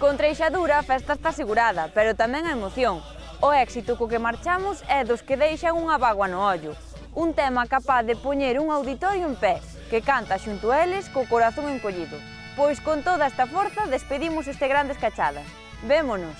Con Treixadura a festa está asegurada, pero tamén a emoción. O éxito co que marchamos é dos que deixan unha bágoa no ollo. Un tema capaz de poñer un auditorio en pé, que canta xunto a eles co corazón encollido. Pois con toda esta forza despedimos este Grandes Cachadas. Vémonos!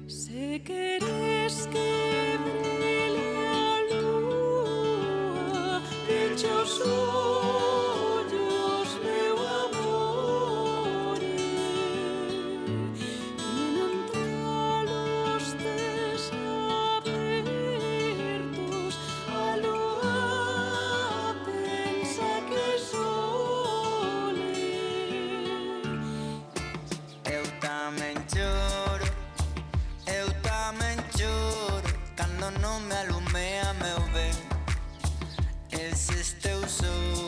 Se queres que brille a lúa, pecha os ollos, meu amore, e non tralos tes abertos, a lúa pensa que sole. Eu tamén choro, cando non me alumea meu ben eses teus ollos.